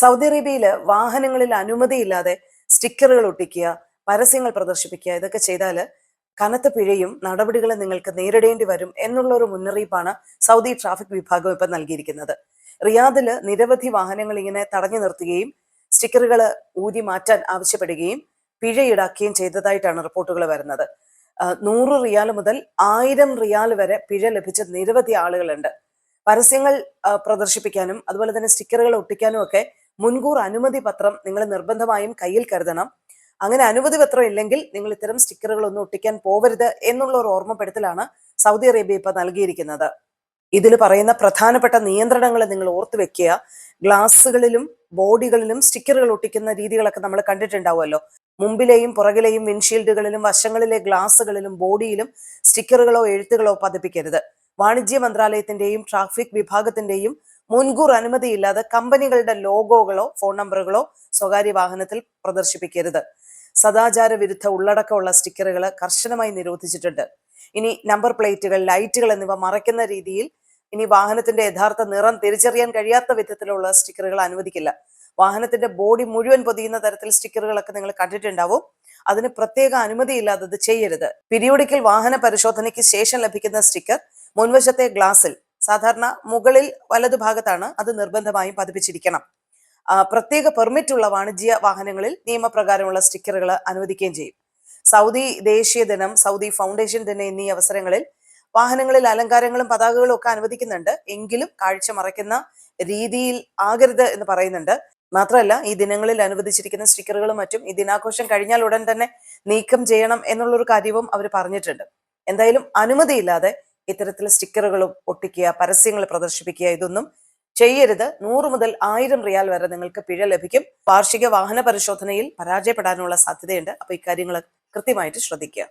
Saudi അറേബ്യയിൽ വാഹനങ്ങളിൽ അനുമതിയില്ലാതെ സ്റ്റിക്കറുകൾ ഒട്ടിക്കുക, പരസ്യങ്ങൾ പ്രദർശിപ്പിക്കുക, ഇതൊക്കെ ചെയ്താൽ കനത്ത പിഴയും നടപടികളും നിങ്ങൾക്ക് നേരിടേണ്ടി വരും എന്നുള്ള ഒരു മുന്നറിയിപ്പാണ് സൗദി ട്രാഫിക് വിഭാഗം ഇപ്പം നൽകിയിരിക്കുന്നത്. റിയാദില് നിരവധി വാഹനങ്ങൾ ഇങ്ങനെ തടഞ്ഞു നിർത്തുകയും സ്റ്റിക്കറുകൾ ഊരി മാറ്റാൻ ആവശ്യപ്പെടുകയും പിഴ ഈടാക്കുകയും ചെയ്തതായിട്ടാണ് റിപ്പോർട്ടുകൾ വരുന്നത്. 100 റിയാൽ മുതൽ 1000 റിയാൽ വരെ പിഴ ലഭിച്ച നിരവധി ആളുകളുണ്ട്. പരസ്യങ്ങൾ പ്രദർശിപ്പിക്കാനും അതുപോലെ തന്നെ സ്റ്റിക്കറുകൾ ഒട്ടിക്കാനും ഒക്കെ മുൻകൂർ അനുമതി പത്രം നിങ്ങൾ നിർബന്ധമായും കയ്യിൽ കരുതണം. അങ്ങനെ അനുമതി പത്രം ഇല്ലെങ്കിൽ നിങ്ങൾ ഇത്തരം സ്റ്റിക്കറുകളൊന്നും ഒട്ടിക്കാൻ പോവരുത് എന്നുള്ള ഒരു ഓർമ്മപ്പെടുത്തലാണ് സൗദി അറേബ്യ ഇപ്പൊ നൽകിയിരിക്കുന്നത്. ഇതിൽ പറയുന്ന പ്രധാനപ്പെട്ട നിയന്ത്രണങ്ങൾ നിങ്ങൾ ഓർത്തു വെക്കുക. ഗ്ലാസുകളിലും ബോഡികളിലും സ്റ്റിക്കറുകൾ ഒട്ടിക്കുന്ന രീതികളൊക്കെ നമ്മൾ കണ്ടിട്ടുണ്ടാവുമല്ലോ. മുമ്പിലെയും പുറകിലെയും വിൻഷീൽഡുകളിലും വശങ്ങളിലെ ഗ്ലാസുകളിലും ബോഡിയിലും സ്റ്റിക്കറുകളോ എഴുത്തുകളോ പതിപ്പിക്കരുത്. വാണിജ്യ മന്ത്രാലയത്തിന്റെയും ട്രാഫിക് വിഭാഗത്തിന്റെയും മുൻകൂർ അനുമതിയില്ലാതെ കമ്പനികളുടെ ലോഗോകളോ ഫോൺ നമ്പറുകളോ സ്വകാര്യ വാഹനത്തിൽ പ്രദർശിപ്പിക്കരുത്. സദാചാര വിരുദ്ധ ഉള്ളടക്കമുള്ള സ്റ്റിക്കറുകൾ കർശനമായി നിരോധിച്ചിട്ടുണ്ട്. ഇനി നമ്പർ പ്ലേറ്റുകൾ, ലൈറ്റുകൾ എന്നിവ മറയ്ക്കുന്ന രീതിയിൽ ഇനി വാഹനത്തിന്റെ യഥാർത്ഥ നിറം തിരിച്ചറിയാൻ കഴിയാത്ത വിധത്തിലുള്ള സ്റ്റിക്കറുകൾ അനുവദിക്കില്ല. വാഹനത്തിന്റെ ബോഡി മുഴുവൻ പൊതിയുന്ന തരത്തിൽ സ്റ്റിക്കറുകളൊക്കെ നിങ്ങൾ കണ്ടിട്ടുണ്ടാവും. അതിന് പ്രത്യേക അനുമതിയില്ലാതെ ഇത് ചെയ്യരുത്. പീരിയോഡിക്കൽ വാഹന പരിശോധനയ്ക്ക് ശേഷം ലഭിക്കുന്ന സ്റ്റിക്കർ മുൻവശത്തെ ഗ്ലാസിൽ, സാധാരണ മുകളിൽ വലതുഭാഗത്താണ്, അത് നിർബന്ധമായും പതിപ്പിച്ചിരിക്കണം. പ്രത്യേക പെർമിറ്റ് ഉള്ള വാണിജ്യ വാഹനങ്ങളിൽ നിയമപ്രകാരമുള്ള സ്റ്റിക്കറുകൾ അനുവദിക്കുകയും ചെയ്യും. സൗദി ദേശീയ ദിനം, സൗദി ഫൗണ്ടേഷൻ ദിനം എന്നീ അവസരങ്ങളിൽ വാഹനങ്ങളിൽ അലങ്കാരങ്ങളും പതാകകളും ഒക്കെ അനുവദിക്കുന്നുണ്ട്. എങ്കിലും കാഴ്ച മറയ്ക്കുന്ന രീതിയിൽ ആകരുത് എന്ന് പറയുന്നുണ്ട്. മാത്രമല്ല, ഈ ദിനങ്ങളിൽ അനുവദിച്ചിരിക്കുന്ന സ്റ്റിക്കറുകളും മറ്റും ഈ ദിനാഘോഷം കഴിഞ്ഞാൽ ഉടൻ തന്നെ നീക്കം ചെയ്യണം എന്നുള്ളൊരു കാര്യവും അവർ പറഞ്ഞിട്ടുണ്ട്. എന്തായാലും അനുമതിയില്ലാതെ ഇത്തരത്തിൽ സ്റ്റിക്കറുകളും ഒട്ടിക്കുക, പരസ്യങ്ങൾ പ്രദർശിപ്പിക്കുക, ഇതൊന്നും ചെയ്യരുത്. 100 മുതൽ 1000 റിയാൽ വരെ നിങ്ങൾക്ക് പിഴ ലഭിക്കും. വാർഷിക വാഹന പരിശോധനയിൽ പരാജയപ്പെടാനുള്ള സാധ്യതയുണ്ട്. അപ്പൊ ഇക്കാര്യങ്ങൾ കൃത്യമായിട്ട് ശ്രദ്ധിക്കുക.